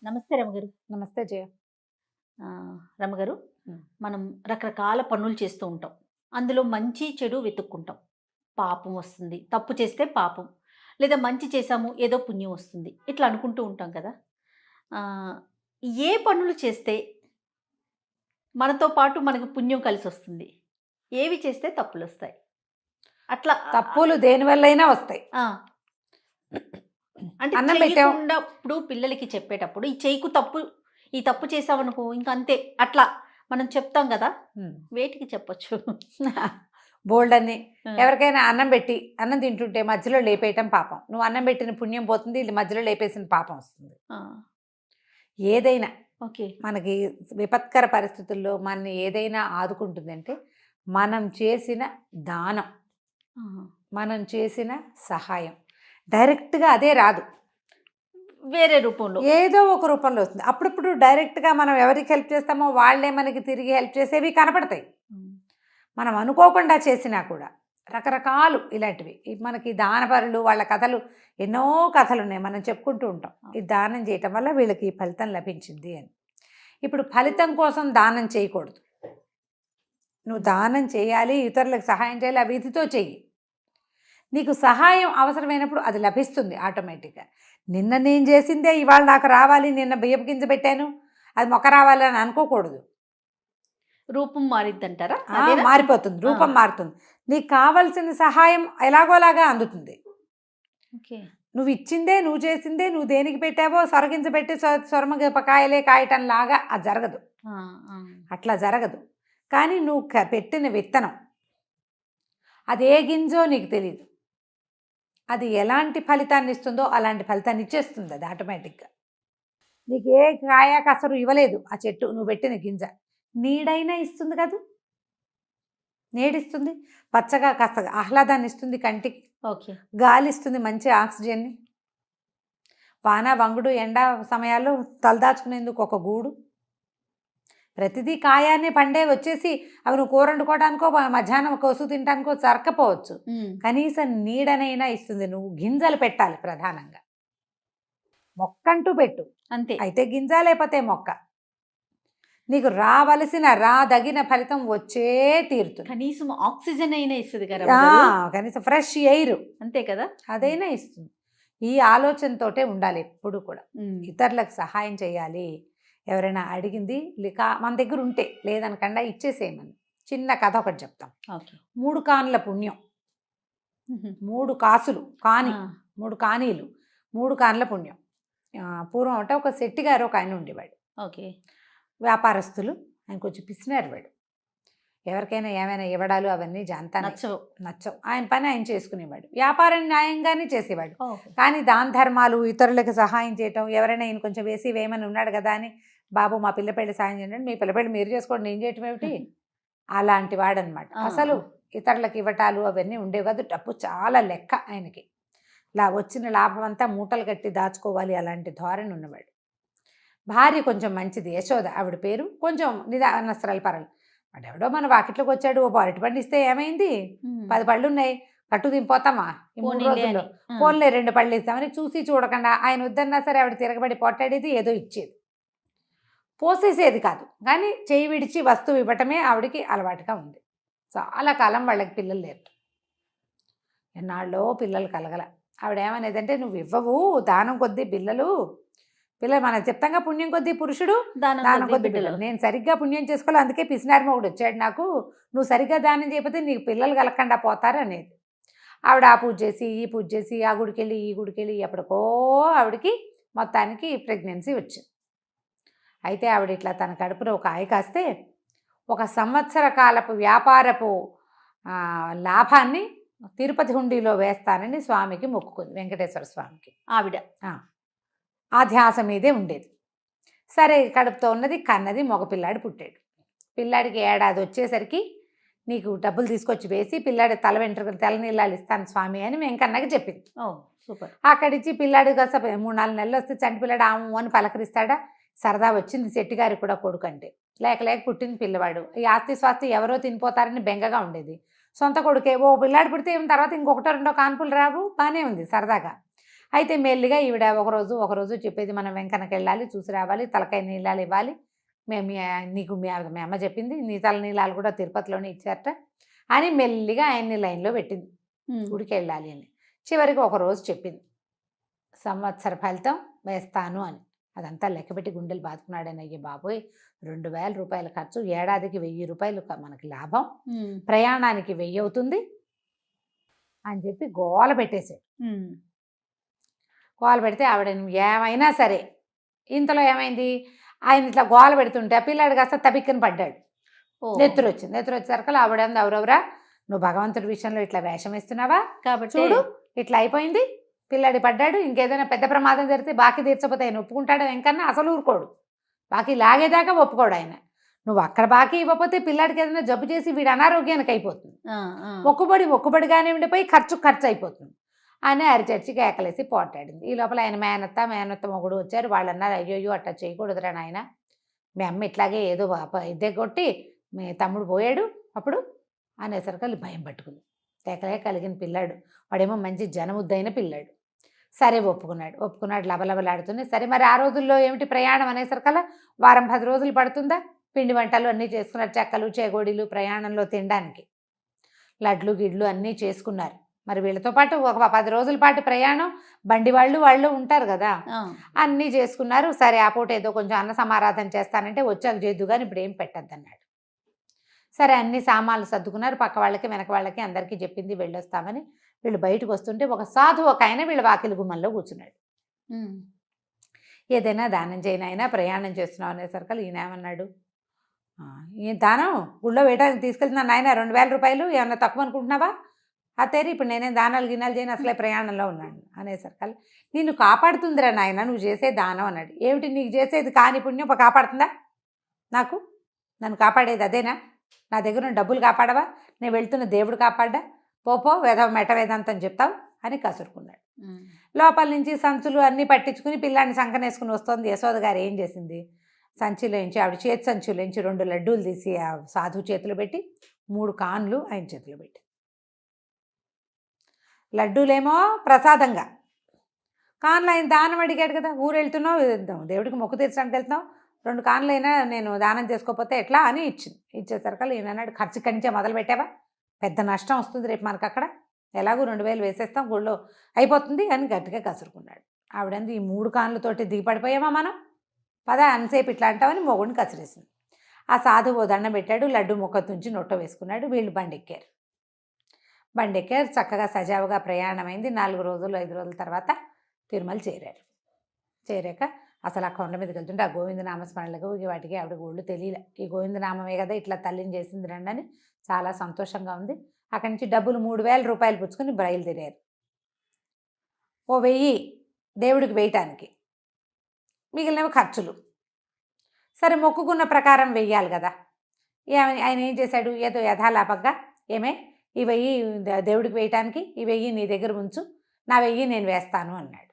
నమస్తే రమగారు. నమస్తే జయ. రమగారు, హ్మ్. మనం రకరకాల పనులు చేస్తూ ఉంటాం. అందులో మంచి, చెడు వెతుక్కుంటాం. పాపం వస్తుంది. తప్పు చేస్తే పాపం. లేదా మంచి చేశాము ఏదో పుణ్యం వస్తుంది. ఇట్లా అనుకుంటూ ఉంటాం కదా! ఆహ్, ఏ పనులు చేస్తే మనతో పాటు మనకు పుణ్యం కలిసొస్తుంది? ఏవి చేస్తే తప్పులొస్తాయి? అట్లా తప్పులు దేనివల్లైనా వస్తాయి. ఆ! అంటే అన్నం పెట్టాం. చెయ్యకుండా ఇప్పుడు పిల్లలకి చెప్పేటప్పుడు ఈ తప్పు చేశావనుకో ఇంక అంతే అట్లా మనం చెప్తాం గదా! వేటికి చెప్పొచ్చు? బోల్డన్ని. ఆ! ఎవరికైనా అన్నం పెట్టి అన్నం తింటుంటే మధ్యలో లేపేయటం పాపం. నువ్వు అన్నం పెట్టిన పుణ్యం పోతుంది, ఇది మధ్యలో లేపేసిన పాపం వస్తుంది. ఆ! ఏదైనా ఓకే. మనకి విపత్కర పరిస్థితుల్లో మనని ఏదైనా ఆదుకుంటుందంటే మనం చేసిన దానం, ఆహా! మనం చేసిన సహాయం. డైరెక్ట్‌గా అదే రాదు. వేరే రూపంలో. ఏదో ఒక రూపంలో వస్తుంది. అప్పుడప్పుడు డైరెక్ట్‌గా మనం ఎవరికి హెల్ప్ చేస్తామో వాళ్ళే మనకి తిరిగి హెల్ప్ చేసేవి కనపడతాయి. హ్మ్. మనం అనుకోకుండా చేసినా కూడా రకరకాలు ఇలాంటివి మనకి దానపరులు వాళ్ళ కథలు ఎన్నో కథలు ఉన్నాయి, మనం చెప్పుకుంటూ ఉంటాం. ఈ దానం చేయటం వల్ల వీళ్ళకి ఈ ఫలితం లభించింది అని. ఇప్పుడు ఫలితం కోసం దానం చేయకూడదు. నువ్వు దానం చేయాలి, ఇతరులకు సహాయం చేయాలి, ఆ విధితో చెయ్యి. నీకు సహాయం అవసరమైనప్పుడు అది లభిస్తుంది ఆటోమేటిక్గా. నిన్న నేను చేసిందే ఇవాళ నాకు రావాలి, నిన్న బియ్యపు గింజ పెట్టాను అది మొక్క రావాలి అని అనుకోకూడదు. రూపం మారిద్దంటారా? మారిపోతుంది, రూపం మారుతుంది. నీకు కావలసిన సహాయం ఎలాగోలాగా అందుతుంది. ఓకే. నువ్వు ఇచ్చిందే, నువ్వు చేసిందే, నువ్వు దేనికి పెట్టావో సొరగింజ పెట్టి సొరమగపకాయలే కాయటం లాగా అది జరగదు. అట్లా జరగదు. కానీ నువ్వు పెట్టిన విత్తనం అది ఏ గింజో నీకు తెలియదు. అది ఎలాంటి ఫలితాన్ని ఇస్తుందో అలాంటి ఫలితాన్ని ఇచ్చేస్తుంది అది ఆటోమేటిక్గా. నీకు ఏ కాయ కసరు ఇవ్వలేదు ఆ చెట్టు, నువ్వు పెట్టిన గింజ నీడైనా ఇస్తుంది కదా, నీడిస్తుంది, పచ్చగా కాస్త ఆహ్లాదాన్ని ఇస్తుంది కంటికి. ఓకే. గాలి ఇస్తుంది, మంచి ఆక్సిజన్ని. వాన వంగుడు ఎండ సమయాల్లో తలదాచుకునేందుకు ఒక గూడు. ప్రతిదీ కాయాన్ని పండే వచ్చేసి అవి నువ్వు కూర వండుకోవడానికో మధ్యాహ్నం కోసు తినడానికో సరకపోవచ్చు, కనీసం నీడనైనా ఇస్తుంది. నువ్వు గింజలు పెట్టాలి ప్రధానంగా. మొక్కంటూ పెట్టు అంతే. అయితే గింజ లేకపోతే మొక్క. నీకు రాదగిన ఫలితం వచ్చే తీరుతుంది. కనీసం ఆక్సిజన్ అయినా ఇస్తుంది కదా, కనీసం ఫ్రెష్ ఎయిర్ అంతే కదా, అదైనా ఇస్తుంది. ఈ ఆలోచనతోటే ఉండాలి ఎప్పుడు కూడా. ఇతరులకు సహాయం చేయాలి. ఎవరైనా అడిగింది మన దగ్గర ఉంటే లేదనకుండా ఇచ్చేసేయమని. చిన్న కథ ఒకటి చెప్తాం. 3 కానుల పుణ్యం. 3 కాసులు కాని 3 కానీలు 3 కానుల పుణ్యం. పూర్వం అంటే ఒక శెట్టి గారు ఒక ఆయన ఉండేవాడు. ఓకే. వ్యాపారస్తులు, ఆయన కొంచెం పిసినారు వాడు. ఎవరికైనా ఏమైనా ఇవ్వడాలు అవన్నీ నచ్చవు. ఆయన పని ఆయన చేసుకునేవాడు. వ్యాపారం న్యాయంగానే చేసేవాడు. కానీ దాన ధర్మాలు, ఇతరులకు సహాయం చేయటం, ఎవరైనా ఈయన కొంచెం వేయమని ఉన్నాడు కదా అని, బాబు మా పిల్లపెళ్ళి సాయం చేయండి, మీ పిల్లపెళ్ళి మీరు చేసుకోండి, నేను చేయటం ఏమిటి, అలాంటి వాడనమాట. అసలు ఇతరులకు ఇవ్వటాలు అవన్నీ ఉండేవి కాదు. డబ్బు చాలా లెక్క ఆయనకి. వచ్చిన లాభం అంతా మూటలు కట్టి దాచుకోవాలి, అలాంటి ధోరణి ఉన్నవాడు. భార్య కొంచెం మంచిది, యశోద ఆవిడ పేరు. కొంచెం నిదానస్త్రాలు పర్వాలేదు. వాడెవడో మన వాకిట్లోకి వచ్చాడు, ఓ అరటి పండు ఇస్తే ఏమైంది, 10 పళ్ళు ఉన్నాయి, కట్టు దింపోతామా ఈ 3 రోజుల్లో, ఫోన్లే 2 పళ్ళు ఇస్తామని చూసి చూడకుండా ఆయన వద్దన్నా సరే ఆవిడ తిరగబడి పొట్టాడేది, ఏదో ఇచ్చేది, పోసేసేది కాదు. కానీ చేయి విడిచి వస్తువు ఇవ్వటమే ఆవిడికి అలవాటుగా ఉంది. చాలా కాలం వాళ్ళకి పిల్లలు లేరు. ఎన్నాళ్ళో పిల్లలు కలగల. ఆవిడ ఏమనేదంటే, నువ్వు ఇవ్వవు, దానం కొద్దీ పిల్లలు మనం చెప్తాంగా, పుణ్యం కొద్దీ పురుషుడు దానం కొద్దీ పిల్లలు. నేను సరిగ్గా పుణ్యం చేసుకోవాలి, అందుకే పిసినారి మొగుడు వచ్చాడు నాకు, నువ్వు సరిగ్గా దానం చేయకపోతే నీకు పిల్లలు కలగకుండా పోతారు అనేది. ఆవిడ ఆ పూజ చేసి ఈ పూజ చేసి ఆ గుడికి వెళ్ళి ఈ గుడికి వెళ్ళి ఎప్పటికో ఆవిడకి మొత్తానికి ప్రెగ్నెన్సీ వచ్చింది. అయితే ఆవిడ ఇట్లా తన కడుపులో ఒక ఆయ కాస్తే 1 సంవత్సర కాలపు వ్యాపారపు లాభాన్ని తిరుపతి హుండీలో వేస్తానని స్వామికి మొక్కుకుంది, వెంకటేశ్వర స్వామికి. ఆవిడ ఆ ధ్యాస మీదే ఉండేది. సరే, కడుపుతో ఉన్నది, కన్నది, మగపిల్లాడు పుట్టాడు. పిల్లాడికి ఏడాది వచ్చేసరికి నీకు డబ్బులు తీసుకొచ్చి వేసి పిల్లాడి తల వెంట్రుకలు తెల్ల నీళ్ళాలు ఇస్తాను స్వామి అని వెంకన్నకి చెప్పింది. సూపర్. అక్కడిచ్చి పిల్లాడు కాస్త 3-4 నెలలు వస్తే చంటి పిల్లాడు ఆము అని పలకరిస్తాడా. సరదా వచ్చింది శెట్టి గారికి కూడా కొడుకు అంటే. లేక పుట్టింది పిల్లవాడు. ఈ ఆస్తి స్వాస్తి ఎవరో తినిపోతారని బెంగగా ఉండేది. సొంత కొడుకే. ఓ పిల్లాడు పుడితే తర్వాత ఇంకొకటో 2 కాన్పులు రావు, బాగానే ఉంది సరదాగా. అయితే మెల్లిగా ఈవిడ ఒకరోజు చెప్పేది, మనం వెంకన్నకి వెళ్ళాలి, చూసి రావాలి, తలకాయ నీళ్ళాలు ఇవ్వాలి, మేము నీకు మీ అమ్మ చెప్పింది, నీ తల నీళ్ళాలు కూడా తిరుపతిలోనే ఇచ్చారట అని మెల్లిగా ఆయన్ని లైన్లో పెట్టింది, గుడికి వెళ్ళాలి అని. చివరికి ఒకరోజు చెప్పింది, సంవత్సర ఫలితం వేస్తాను అని. అదంతా లెక్కపెట్టి గుండెలు బాదుకున్నాడని, అయ్యే బాబోయ్ 2000 రూపాయల ఖర్చు, ఏడాదికి 1000 రూపాయలు మనకి లాభం, ప్రయాణానికి 1000 అవుతుంది అని చెప్పి గోల పెట్టేశాడు. గోల పెడితే ఆవిడ ఏమైనా సరే, ఇంతలో ఏమైంది, ఆయన ఇట్లా గోల పెడుతుంటే ఆ పిల్లాడు కాస్త తబిక్కని పడ్డాడు, నెత్తురు వచ్చేసరికి ఆవిడ ఎవరెవరా, నువ్వు భగవంతుడి విషయంలో ఇట్లా వేషం వేస్తున్నావా, కాబట్టి చూడు ఇట్లా అయిపోయింది, పిల్లాడి పడ్డాడు, ఇంకేదైనా పెద్ద ప్రమాదం జరిగితే బాకీ తీర్చకపోతే ఆయన ఒప్పుకుంటాడు వెంకన్న, అసలు ఊరుకోడు, బాకీ లాగేదాకా ఒప్పుకోడు ఆయన. నువ్వు అక్కడ బాకీ ఇవ్వకపోతే పిల్లాడికి ఏదైనా జబ్బు చేసి వీడు అనారోగ్యానికి అయిపోతుంది, మొక్కుబడిగానే ఉండిపోయి ఖర్చు అయిపోతుంది అని అరిచర్చి కేకలేసి పోటాడింది. ఈ లోపల ఆయన మేనత్త మొగుడు వచ్చారు. వాళ్ళు అన్నారు, అయ్యో అట్లా చేయకూడదురా నాయన, మీ అమ్మ ఇట్లాగే ఏదో ఇదే కొట్టి మీ తమ్ముడు పోయాడు అప్పుడు అనేసరికి భయం పట్టుకుంది. కేకలే కలిగిన పిల్లాడు, వాడేమో మంచి జనముద్దైన పిల్లాడు. సరే ఒప్పుకున్నాడు లబలబలాడుతుంది. సరే మరి ఆ రోజుల్లో ఏమిటి ప్రయాణం అనేసరికల్లా వారం 10 రోజులు పడుతుందా, పిండి వంటలు అన్నీ చేసుకున్నారు, చెక్కలు చేగోడీలు ప్రయాణంలో తినడానికి, లడ్లు గిడ్లు అన్నీ చేసుకున్నారు. మరి వీళ్ళతో పాటు ఒక 10 రోజుల పాటు ప్రయాణం, బండి వాళ్ళు ఉంటారు కదా, అన్నీ చేసుకున్నారు. సరే ఆ పూట ఏదో కొంచెం అన్న సమారాధన చేస్తానంటే వచ్చాక చేద్దు కానీ ఇప్పుడు ఏం పెట్టద్దన్నాడు. సరే అన్ని సామాన్లు సర్దుకున్నారు, పక్క వాళ్ళకి వెనక వాళ్ళకి అందరికీ చెప్పింది వెళ్ళొస్తామని. వీళ్ళు బయటకు వస్తుంటే ఒక సాధువు ఒక ఆయన వీళ్ళ వాకిలి గుమ్మంలో కూర్చున్నాడు. ఏదైనా దానం చేయనైనా ప్రయాణం చేస్తున్నావు అనేసరికి ఈయన ఏమన్నాడు, ఈ దానం గుళ్ళో వేయడానికి తీసుకెళ్తున్నాను నాయన, 2000 రూపాయలు ఏమన్నా తక్కువ అనుకుంటున్నావా, అతేరి ఇప్పుడు నేనేం దానాలు గినాలు చేయను, అసలే ప్రయాణంలో ఉన్నాను అనేసరికి నిన్ను కాపాడుతుందిరా నాయన నువ్వు చేసే దానం అన్నాడు. ఏమిటి నీకు చేసేది కాని పుణ్యం కాపాడుతుందా, నన్ను కాపాడేది అదేనా, నా దగ్గర డబ్బులు కాపాడవా, నేను వెళ్తున్న దేవుడు కాపాడ్డా, పోపో మెట వేదాంతం చెప్తావు అని కసురుకున్నాడు. లోపల నుంచి సంచులు అన్నీ పట్టించుకుని పిల్లాన్ని సంకనేసుకుని వస్తుంది. యశోద గారు ఏం చేసింది, సంచిలోంచి ఆవిడ చేతి సంచులోంచి 2 లడ్డూలు తీసి ఆ సాధువు చేతిలో పెట్టి 3 కాన్లు ఆయన చేతిలో పెట్టి, లడ్డూలేమో ప్రసాదంగా, కాన్లు ఆయన దానం అడిగాడు కదా, ఊరు వెళ్తున్నావు దేవుడికి మొక్కు తీర్చడానికి వెళ్తున్నావు, 2 కాన్లైనా నేను దానం చేసుకోకపోతే ఎట్లా అని ఇచ్చేసరికి ఈయన అన్నాడు, ఖర్చు కంచే మొదలు పెట్టావా, పెద్ద నష్టం వస్తుంది రేపు మనకు, అక్కడ ఎలాగో 2000 వేసేస్తాం గుళ్ళో అయిపోతుంది అని గట్టిగా కసురుకున్నాడు. ఆవిడంది ఈ 3 కాన్లతోటి దిగిపడిపోయామా మనం, పద అంతసేపు ఇట్లా అంటామని మొగుడిని కసిరేసింది. ఆ సాధువు దండం పెట్టాడు, లడ్డు ముక్క తుంచి నొట్ట వేసుకున్నాడు. వీళ్ళు బండి ఎక్కారు, చక్కగా సజావుగా ప్రయాణమైంది. 4 రోజులు 5 రోజుల తర్వాత తిరుమల చేరాక అసలు ఆ కొండ మీదకి వెళ్తుంటే ఆ గోవిందనామస్మరణలకు వాటికి ఆవిడ ఒళ్ళు తెలియలే, ఈ గోవిందనామమే కదా ఇట్లా తల్లిని చేసింది రండి అని చాలా సంతోషంగా ఉంది. అక్కడి నుంచి డబ్బులు 3000 రూపాయలు పుచ్చుకొని బయలుదేరారు. ఓ 1000 దేవుడికి వేయటానికి, మిగిలినవి ఖర్చులు. సరే మొక్కుకున్న ప్రకారం వెయ్యాలి కదా, ఆయన ఏం చేశాడు, ఏదో యథాలాపంగా ఈ 1000 దేవుడికి వేయటానికి, ఈ 1000 నీ దగ్గర ఉంచు, నా 1000 నేను వేస్తాను అన్నాడు.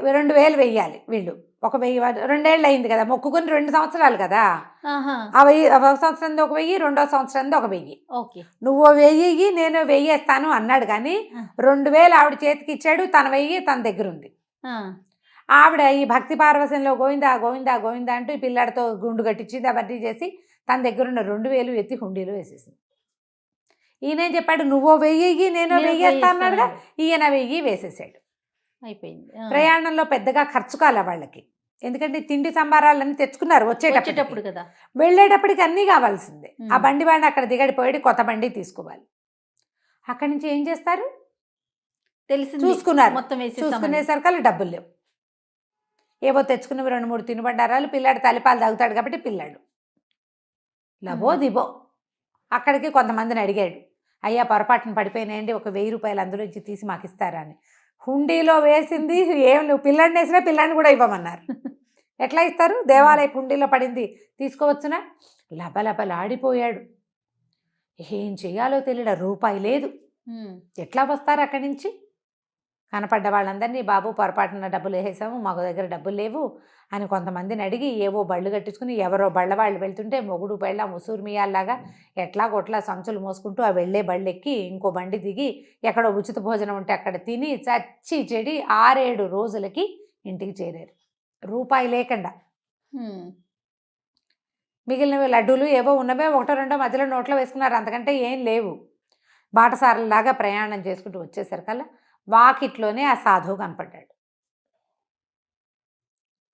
2000 వెయ్యాలి వీళ్ళు, ఒక 1000 2 ఏళ్ళు అయింది కదా, మొక్కుకొని 2 సంవత్సరాలు కదా, ఆ 1000 ఒక సంవత్సరం ఒక 1000, 2వ సంవత్సరం ఒక 1000, నువ్వు 1000 నేను 1000 వేస్తాను అన్నాడు. కానీ 2000 ఆవిడ చేతికి ఇచ్చాడు, తన 1000 తన దగ్గర ఉంది. ఆవిడ ఈ భక్తి పార్వశంలో గోవిందా గోవిందా గోవిందా అంటూ ఈ పిల్లాడితో గుండు కట్టించింది, అవన్నీ చేసి తన దగ్గర ఉన్న 2000 ఎత్తి హుండీలో వేసేసింది. ఈయనేం చెప్పాడు, నువ్వు 1000 నేను 1000 వేస్తా అన్నాడుగా, ఈయన 1000 వేసేసాడు. అయిపోయింది. ప్రయాణంలో పెద్దగా ఖర్చు కాలే వాళ్ళకి, ఎందుకంటే తిండి సంబారాలన్నీ తెచ్చుకున్నారు వచ్చేటప్పుడు కదా, వెళ్ళేటప్పటికి అన్నీ కావాల్సిందే. ఆ బండి అక్కడ దిగడిపోయి కొత్త బండి తీసుకోవాలి. అక్కడి నుంచి ఏం చేస్తారు తెలిసి చూసుకున్నారు, మొత్తం చూసుకునేసరికి డబ్బులు లేవు. ఏవో తెచ్చుకున్నవి 2-3 తినుబండారాలు, పిల్లాడు తల్లిపాలు తాగుతాడు కాబట్టి పిల్లాడు లబో దిబో. అక్కడికి కొంతమందిని అడిగాడు, అయ్యా పొరపాటున పడిపోయినాయండి, ఒక 1000 రూపాయలు అందులోంచి తీసి మాకు ఇస్తారా అని. హుండీలో వేసింది ఏం, నువ్వు పిల్లాడిని వేసినా పిల్లాడిని కూడా ఇవ్వమన్నారు. ఎట్లా ఇస్తారు, దేవాలయ హుండీలో పడింది తీసుకోవచ్చునా. లబలబలాడిపోయాడు, ఏం చెయ్యాలో తెలియదు, రూపాయి లేదు, ఎట్లా వస్తారు అక్కడి నుంచి. కనపడ్డ వాళ్ళందరినీ బాబు పొరపాటున డబ్బులు వేసేసాము, మాకు దగ్గర డబ్బులు లేవు అని కొంతమందిని అడిగి ఏవో బళ్ళు కట్టించుకుని ఎవరో బళ్ళ వాళ్ళు వెళ్తుంటే మొగుడు బళ్ళ ముసూరు మియాల్లాగా ఎట్లా కొట్లా సంచులు మోసుకుంటూ ఆ వెళ్ళే బళ్ళు ఎక్కి ఇంకో బండి దిగి ఎక్కడో ఉచిత భోజనం ఉంటే అక్కడ తిని చచ్చి చెడి 6-7 రోజులకి ఇంటికి చేరారు, రూపాయి లేకుండా. మిగిలినవి లడ్డూలు ఏవో ఉన్నవే 1-2 మధ్యలో నోట్లో వేసుకున్నారు, అంతకంటే ఏం లేవు. బాటసారులాగా ప్రయాణం చేసుకుంటూ వచ్చేసరికల్లా వాకిట్లోనే ఆ సాధువు కనపడ్డాడు.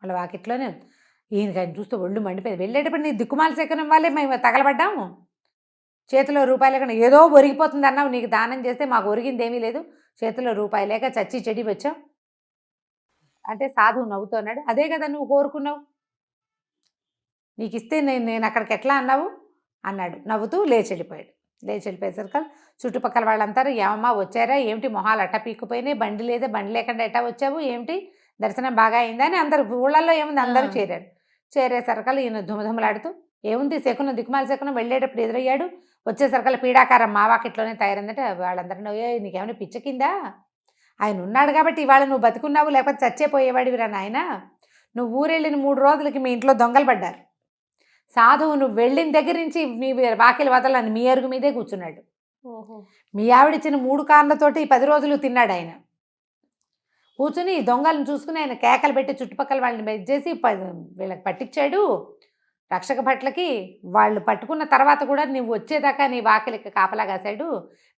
వాళ్ళ వాకిట్లోనే ఈయనకి చూస్తే ఒళ్ళు మండిపోయింది. వెళ్ళేటప్పుడు నీ దిక్కుమాల శకనం వాళ్ళే మేము తగలబడ్డాము, చేతిలో రూపాయలు లేకుండా ఏదో ఒరిగిపోతుంది అన్నావు, నీకు దానం చేస్తే మాకు ఒరిగింది ఏమీ లేదు, చేతిలో రూపాయి లేక చచ్చి చెడి వచ్చావు అంటే సాధువు నవ్వుతున్నాడు. అదే కదా నువ్వు కోరుకున్నావు, నీకు ఇస్తే నేను అక్కడికి ఎట్లా అన్నావు అన్నాడు. నవ్వుతూ లేచి వెళ్ళిపోయేసరికి చుట్టుపక్కల వాళ్ళంతా ఏమమ్మా వచ్చారా ఏమిటి, మొహాలు అట్ట పీక్కుపోయినాయి, బండి లేదా, బండి లేకుండా ఎట్టా వచ్చావు ఏమిటి, దర్శనం బాగా అయిందా అని అందరు ఊళ్ళల్లో ఏముంది అందరూ చేరారు. చేరేసరికల్ ఈయన ధుమధుమలాడుతూ ఏముంది శకునం దిక్కుమాల శకునం వెళ్ళేటప్పుడు ఎదురయ్యాడు, వచ్చేసరికల్ పీడాకారం మా వాకిట్లోనే తయారైందంటే వాళ్ళందరూ నీకేమైనా పిచ్చకిందా, ఆయన ఉన్నాడు కాబట్టి ఇవాళ నువ్వు బతుకున్నావు, లేకపోతే చచ్చేపోయేవాడివిరా నాయన, నువ్వు ఊరెళ్ళిన 3 రోజులకి మీ ఇంట్లో దొంగలు పడ్డారు, సాధువు నువ్వు వెళ్ళిన దగ్గర నుంచి మీ వాకిలి వదలని మీ అరుగు మీదే కూర్చున్నాడు, మీ ఆవిడిచ్చిన 3 కార్లతోటి 10 రోజులు తిన్నాడు ఆయన, కూర్చుని దొంగలను చూసుకుని ఆయన కేకలు పెట్టి చుట్టుపక్కల వాళ్ళని బెజ్జేసి వీళ్ళకి పట్టించాడు రక్షక భట్లకి. వాళ్ళు పట్టుకున్న తర్వాత కూడా నువ్వు వచ్చేదాకా నీ వాకిలికి కాపలా కాశాడు,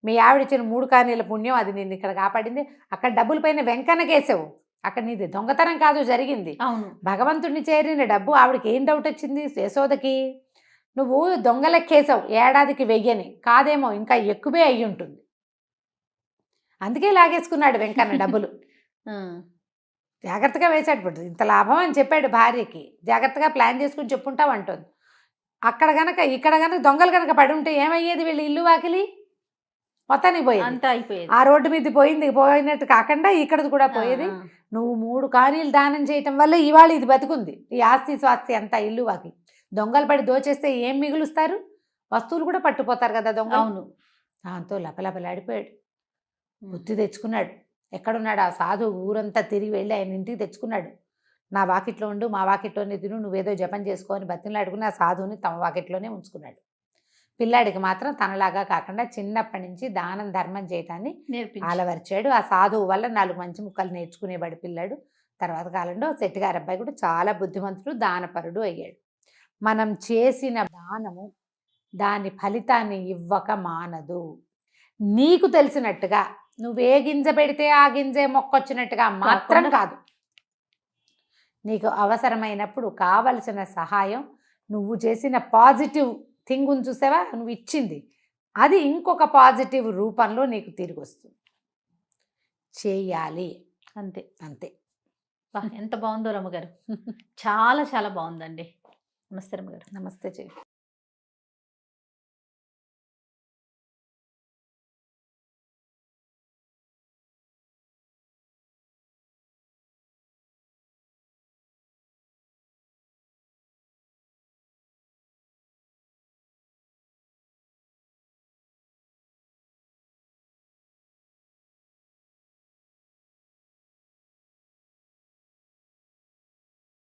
మీ ఆవిడిచ్చిన 3 కానీల పుణ్యం అది నిన్ను ఇక్కడ కాపాడింది, అక్కడ డబ్బుల పైన వెంకన్నకేసావు, అక్కడ నీది దొంగతనం కాదు జరిగింది, అవును భగవంతుడిని చేరిన డబ్బు. ఆవిడకి ఏం డౌట్ వచ్చింది యశోదకి, నువ్వు దొంగలెక్కేసావు, ఏడాదికి 1000 కాదేమో ఇంకా ఎక్కువే అయ్యి ఉంటుంది, అందుకే లాగేసుకున్నాడు వెంకన్న డబ్బులు. జాగ్రత్తగా వేశాడు, ఇప్పుడు ఇంత లాభం అని చెప్పాడు భార్యకి, జాగ్రత్తగా ప్లాన్ చేసుకుని చెప్పుంటావు అంటుంది. అక్కడ గనక ఇక్కడ గనక దొంగలు కనుక పడి ఉంటే ఏమయ్యేది, వీళ్ళు ఇల్లు వాకిలి మొత్తానికి పోయేది, అంతా అయిపోయేది, ఆ రోడ్డు మీద పోయినట్టు కాకుండా ఇక్కడది కూడా పోయేది. నువ్వు 3 కానీలు దానం చేయటం వల్ల ఇవాళ ఇది బతుకుంది, ఈ ఆస్తి స్వాస్తి అంతా ఇల్లు వాకిలి. దొంగలు పడి దోచేస్తే ఏం మిగులుస్తారు, వస్తువులు కూడా పట్టుపోతారు కదా దొంగ. అవును, దాంతో లపలపలాడిపోయాడు, బుద్ధి తెచ్చుకున్నాడు. ఎక్కడున్నాడు ఆ సాధువు, ఊరంతా తిరిగి వెళ్ళి ఆయన ఇంటికి తెచ్చుకున్నాడు. నా వాకిట్లో ఉండు, మా వాకిట్లోనే తిను, నువ్వేదో జపం చేసుకోని బతిలాడుకుని ఆ సాధువుని తమ వాకిట్లోనే ఉంచుకున్నాడు. పిల్లాడికి మాత్రం తనలాగా కాకుండా చిన్నప్పటి నుంచి దానం ధర్మం చేయటాన్ని అలవర్చాడు. ఆ సాధువు వల్ల 4 మంచి ముక్కలు నేర్చుకునేవాడు పిల్లాడు. తర్వాత కాలంలో శెట్టిగారి అబ్బాయి కూడా చాలా బుద్ధిమంతుడు, దానపరుడు అయ్యాడు. మనం చేసిన దానము దాని ఫలితాన్ని ఇవ్వక మానదు. నీకు తెలిసినట్టుగా నువ్వే గింజ పెడితే ఆ గింజే మొక్కొచ్చినట్టుగా మాత్రం కాదు, నీకు అవసరమైనప్పుడు కావలసిన సహాయం, నువ్వు చేసిన పాజిటివ్ థింగ్ చూసావా, నువ్వు ఇచ్చింది అది ఇంకొక పాజిటివ్ రూపంలో నీకు తిరిగి వస్తుంది, చేయాలి అంతే అంతే. ఎంత బాగుందో రమ్మగారు, చాలా చాలా బాగుందండి. నమస్తే రమ్మగారు. నమస్తే చెయ్యి.